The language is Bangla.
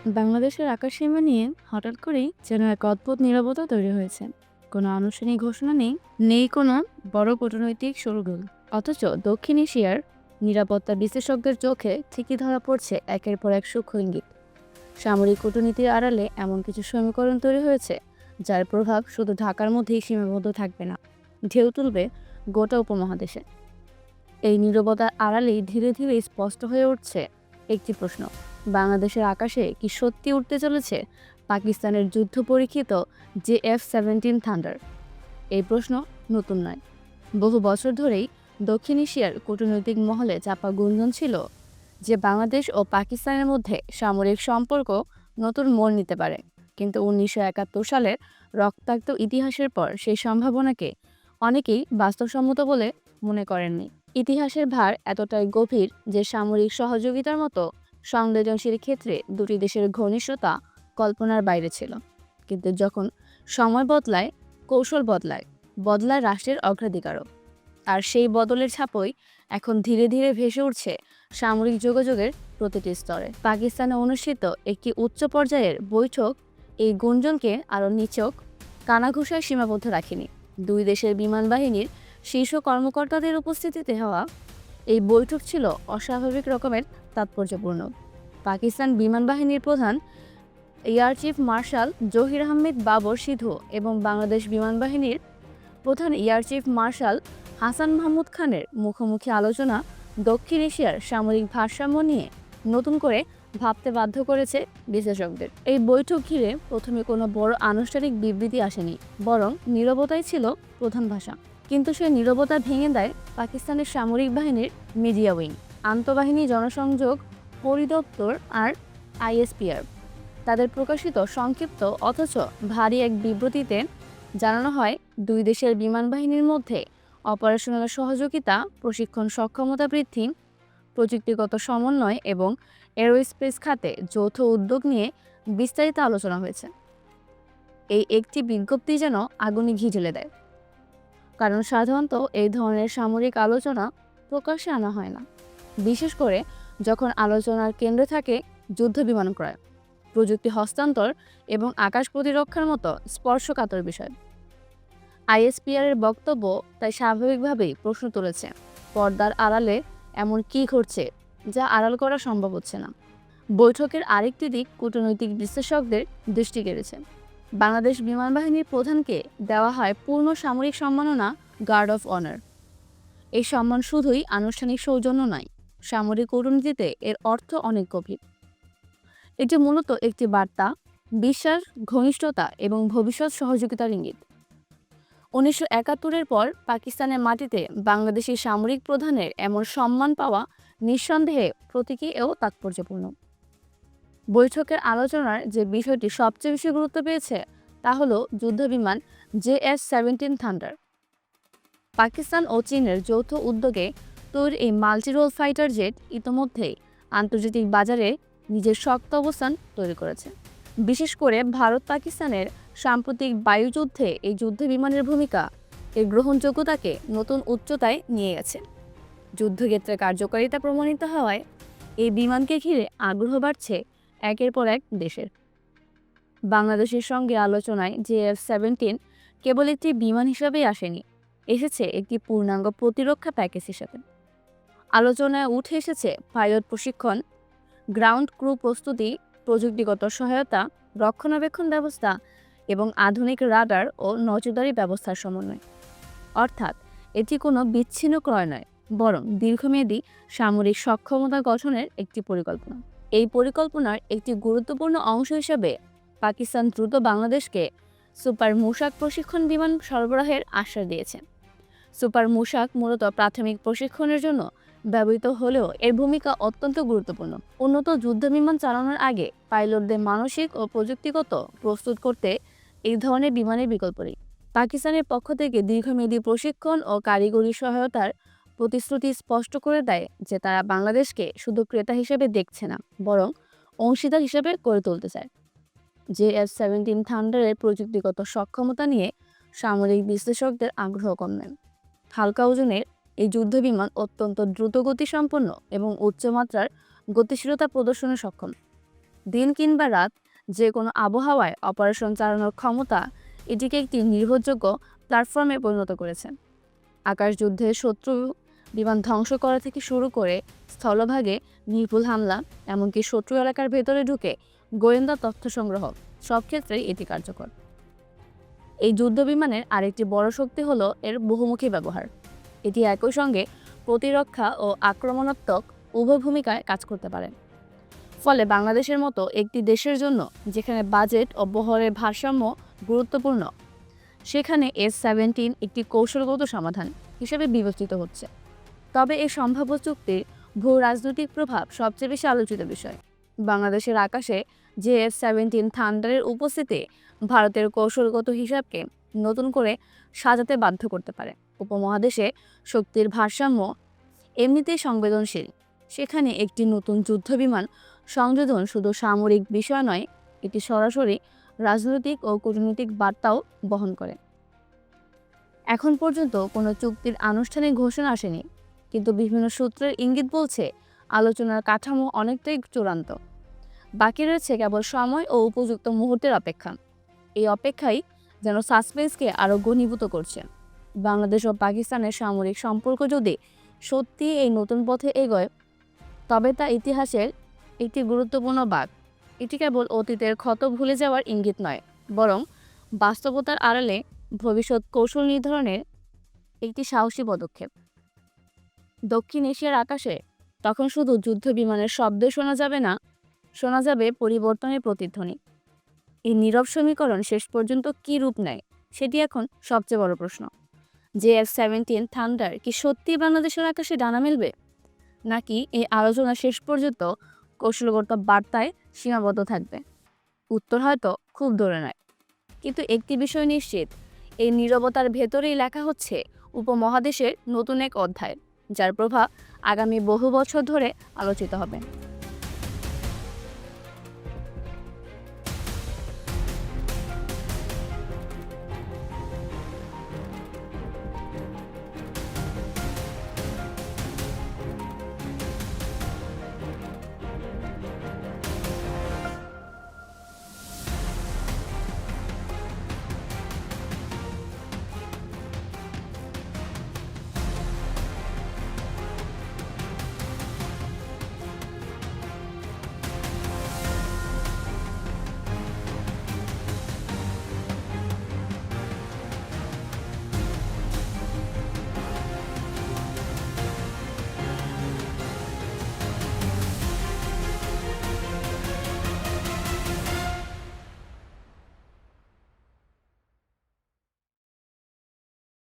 বাংলাদেশের আকাশসীমা নিয়ে হঠাৎ করেই যেন এক অদ্ভুত নীরবতা তৈরি হয়েছে। কোনো আনুষ্ঠানিক ঘোষণা নেই, নেই কোনো বড় কূটনৈতিক শোরগোল। অথচ দক্ষিণ এশিয়ার নিরাপত্তা বিশেষজ্ঞদের চোখে ঠিকই ধরা পড়ছে একের পর এক সূক্ষ্ম ইঙ্গিত। সামরিক কূটনীতির আড়ালে এমন কিছু সমীকরণ তৈরি হয়েছে যার প্রভাব শুধু ঢাকার মধ্যেই সীমাবদ্ধ থাকবে না, ঢেউ তুলবে গোটা উপমহাদেশে। এই নীরবতার আড়ালেই ধীরে ধীরে স্পষ্ট হয়ে উঠছে একটি প্রশ্ন: বাংলাদেশের আকাশে কি সত্যি উঠতে চলেছে পাকিস্তানের যুদ্ধ পরীক্ষিত JF-17 থান্ডার? এই প্রশ্ন নতুন নয়। বহু বছর ধরেই দক্ষিণ এশিয়ার কূটনৈতিক মহলে চাপা গুঞ্জন ছিল যে বাংলাদেশ ও পাকিস্তানের মধ্যে সামরিক সম্পর্ক নতুন মোড় নিতে পারে। কিন্তু 1971 সালের রক্তাক্ত ইতিহাসের পর সেই সম্ভাবনাকে অনেকেই বাস্তবসম্মত বলে মনে করেননি। ইতিহাসের ভার এতটাই গভীর যে সামরিক সহযোগিতার মতো সংবেদনশীল ক্ষেত্রে দুটি দেশের ঘনিষ্ঠতা কল্পনার বাইরে ছিল। কিন্তু যখন সময় বদলায়, কৌশল বদলায়, বদলায় রাষ্ট্রের অগ্রাধিকারও। আর সেই বদলের ছাপই এখন ধীরে ধীরে ভেসে উঠছে সামরিক যোগাযোগের প্রতিটি স্তরে। পাকিস্তানে অনুষ্ঠিত একটি উচ্চ পর্যায়ের বৈঠক এই গুঞ্জনকে আরও নিছক কানাঘুষায় সীমাবদ্ধ রাখেনি। দুই দেশের বিমান বাহিনীর শীর্ষ কর্মকর্তাদের উপস্থিতিতে হওয়া এই বৈঠক ছিল অস্বাভাবিক রকমের তাৎপর্যপূর্ণ। পাকিস্তান বিমান বাহিনীর প্রধান air chief marshal Zaheer Ahmed Babar Sidhu এবং বাংলাদেশ বিমান বাহিনীর প্রধান air chief marshal Hasan Mahmud খানের মুখোমুখি আলোচনা দক্ষিণ এশিয়ার সামরিক ভারসাম্য নিয়ে নতুন করে ভাবতে বাধ্য করেছে বিশেষজ্ঞদের। এই বৈঠক ঘিরে প্রথমে কোনো বড় আনুষ্ঠানিক বিবৃতি আসেনি, বরং নীরবতাই ছিল প্রধান ভাষা। কিন্তু সেই নীরবতা ভেঙে দেয় পাকিস্তানের সামরিক বাহিনীর মিডিয়া উইং, আন্তঃবাহিনী জনসংযোগ পরিদপ্তর আর ISPR। তাদের প্রকাশিত সংক্ষিপ্ত অথচ ভারী এক বিবৃতিতে জানানো হয়, দুই দেশের বিমান বাহিনীর মধ্যে অপারেশনাল সহযোগিতা, প্রশিক্ষণ সক্ষমতা বৃদ্ধি, প্রযুক্তিগত সমন্বয় এবং এরোস্পেস খাতে যৌথ উদ্যোগ নিয়ে বিস্তারিত আলোচনা হয়েছে। এই একটি বিজ্ঞপ্তি যেন আগুনে ঘি ঢেলে দেয়, কারণ সাধারণত এই ধরনের সামরিক আলোচনা প্রকাশ্যে আনা হয় না, বিশেষ করে যখন আলোচনার কেন্দ্রে থাকে যুদ্ধ বিমান ক্রয়, প্রযুক্তি হস্তান্তর এবং আকাশ প্রতিরক্ষার মতো স্পর্শকাতর বিষয়। ISPR এর বক্তব্য তাই স্বাভাবিকভাবেই প্রশ্ন তুলেছে, পর্দার আড়ালে এমন কী ঘটছে যা আড়াল করা সম্ভব হচ্ছে না। বৈঠকের আরেকটি দিক কূটনৈতিক বিশ্লেষকদের দৃষ্টি কেড়েছে। বাংলাদেশ বিমান বাহিনীর প্রধানকে দেওয়া হয় পূর্ণ সামরিক সম্মাননা গার্ড অফ অনার। এই সম্মান শুধুই আনুষ্ঠানিক সৌজন্য নয়, সামরিক কূটনীতিতে এর অর্থ অনেক গভীর। এটি মূলত একটি বার্তা, বিশ্বাস, ঘনিষ্ঠতা এবং ভবিষ্যৎ সহযোগিতার ইঙ্গিত। 1971-এর পর পাকিস্তানের মাটিতে বাংলাদেশি সামরিক প্রধানের এমন সম্মান পাওয়া নিঃসন্দেহে প্রতীকী ও তাৎপর্যপূর্ণ। বৈঠকের আলোচনার যে বিষয়টি সবচেয়ে বেশি গুরুত্ব পেয়েছে তা হলো যুদ্ধবিমান JF-17 থান্ডার। পাকিস্তান ও চীনের যৌথ উদ্যোগে তৈরি এই মাল্টিরোল ফাইটার জেট ইতোমধ্যেই আন্তর্জাতিক বাজারে নিজের শক্ত অবস্থান তৈরি করেছে। বিশেষ করে ভারত পাকিস্তানের সাম্প্রতিক বায়ুযুদ্ধে এই যুদ্ধবিমানের ভূমিকা এর গ্রহণযোগ্যতাকে নতুন উচ্চতায় নিয়ে গেছে। যুদ্ধক্ষেত্রে কার্যকারিতা প্রমাণিত হওয়ায় এই বিমানকে ঘিরে আগ্রহ বাড়ছে একের পর এক দেশের। বাংলাদেশের সঙ্গে আলোচনায় JF-17 কেবল একটি বিমান হিসাবেই আসেনি, এসেছে একটি পূর্ণাঙ্গ প্রতিরক্ষা প্যাকেজ হিসেবে। আলোচনায় উঠে এসেছে পাইলট প্রশিক্ষণ, গ্রাউন্ড ক্রু প্রস্তুতি, প্রযুক্তিগত সহায়তা, রক্ষণাবেক্ষণ ব্যবস্থা এবং আধুনিক রাডার ও নজরদারি ব্যবস্থার সমন্বয়। অর্থাৎ এটি কোনো বিচ্ছিন্ন ক্রয় নয়, বরং দীর্ঘমেয়াদী সামরিক সক্ষমতা গঠনের একটি পরিকল্পনা। এই পরিকল্পনার একটি গুরুত্বপূর্ণ অংশ হিসেবে পাকিস্তান দ্রুত বাংলাদেশকে সুপার মুশাক প্রশিক্ষণ বিমান সরবরাহের আশ্বাস দিয়েছে। সুপার মুশাক মূলত প্রাথমিক প্রশিক্ষণের জন্য ব্যবহৃত হলেও এর ভূমিকা অত্যন্ত গুরুত্বপূর্ণ। উন্নত যুদ্ধবিমান চালানোর আগে পাইলটদের মানসিক ও প্রযুক্তিগত প্রস্তুত করতে এই ধরনের বিমানের বিকল্প নেই। পাকিস্তানের পক্ষ থেকে দীর্ঘমেয়াদী প্রশিক্ষণ ও কারিগরি সহায়তার প্রতিশ্রুতি স্পষ্ট করে দেয় যে তারা বাংলাদেশকে শুধু ক্রেতা হিসেবে দেখছে না, বরং অংশীদার হিসেবে গড়ে তুলতে চায়। JF-17 থান্ডারের প্রযুক্তিগত সক্ষমতা নিয়ে সামরিক বিশ্লেষকদের আগ্রহ কম নেই। হালকা ওজনের এই যুদ্ধবিমান অত্যন্ত দ্রুতগতিসম্পন্ন এবং উচ্চমাত্রার গতিশীলতা প্রদর্শনে সক্ষম। দিন কিংবা রাত যে কোনো আবহাওয়ায় অপারেশন চালানোর ক্ষমতা এটিকে একটি নির্ভরযোগ্য প্ল্যাটফর্মে পরিণত করেছে। আকাশ যুদ্ধে শত্রু বিমান ধ্বংস করা থেকে শুরু করে স্থলভাগে নির্ভুল হামলা, এমনকি শত্রু এলাকার ভেতরে ঢুকে গোয়েন্দা তথ্য সংগ্রহ, সব ক্ষেত্রেই এটি কার্যকর। এই যুদ্ধ বিমানের আরেকটি বড় শক্তি হলো এর বহুমুখী ব্যবহার। এটি একই সঙ্গে প্রতিরক্ষা ও আক্রমণাত্মক উভয় ভূমিকায় কাজ করতে পারে। ফলে বাংলাদেশের মতো একটি দেশের জন্য যেখানে বাজেট ও বহরের ভারসাম্য গুরুত্বপূর্ণ, সেখানে S-17 একটি কৌশলগত সমাধান হিসেবে বিবেচিত হচ্ছে। তবে এই সম্ভাব্য চুক্তির ভূ রাজনৈতিক প্রভাব সবচেয়ে বেশি আলোচিত বিষয়। বাংলাদেশের আকাশে যে F-17 থান্ডারের উপস্থিতি ভারতের কৌশলগত হিসাবকে নতুন করে সাজাতে বাধ্য করতে পারে। উপমহাদেশে শক্তির ভারসাম্য এমনিতেই সংবেদনশীল, সেখানে একটি নতুন যুদ্ধবিমান সংযোজন শুধু সামরিক বিষয় নয়, এটি সরাসরি রাজনৈতিক ও কূটনৈতিক বার্তাও বহন করে। এখন পর্যন্ত কোনো চুক্তির আনুষ্ঠানিক ঘোষণা আসেনি, কিন্তু বিভিন্ন সূত্রের ইঙ্গিত বলছে আলোচনার কাঠামো অনেকটাই চূড়ান্ত। বাকি রয়েছে কেবল সময় ও উপযুক্ত মুহূর্তের অপেক্ষা। এই অপেক্ষাই যেন সাসপেন্সকে আরও ঘনীভূত করছে। বাংলাদেশ ও পাকিস্তানের সামরিক সম্পর্ক যদি সত্যি এই নতুন পথে এগোয়, তবে তা ইতিহাসের একটি গুরুত্বপূর্ণ বাঁক। এটি কেবল অতীতের ক্ষত ভুলে যাওয়ার ইঙ্গিত নয়, বরং বাস্তবতার আড়ালে ভবিষ্যৎ কৌশল নির্ধারণের একটি সাহসী পদক্ষেপ। দক্ষিণ এশিয়ার আকাশে তখন শুধু যুদ্ধ বিমানের শব্দ শোনা যাবে না, শোনা যাবে পরিবর্তনের প্রতিধ্বনি। এই নীরব সমীকরণ শেষ পর্যন্ত কী রূপ নেয়, সেটি এখন সবচেয়ে বড় প্রশ্ন। যে F-17 থান্ডার কি সত্যিই বাংলাদেশের আকাশে ডানা মেলবে, নাকি এই আলোচনা শেষ পর্যন্ত কৌশলগত বার্তায় সীমাবদ্ধ থাকবে? উত্তর হয়তো খুব দূরে নয়, কিন্তু একটি বিষয় নিশ্চিত, এই নীরবতার ভেতরেই লেখা হচ্ছে উপমহাদেশের নতুন এক অধ্যায়, যার প্রভাব আগামী বহু বছর ধরে আলোচিত হবে।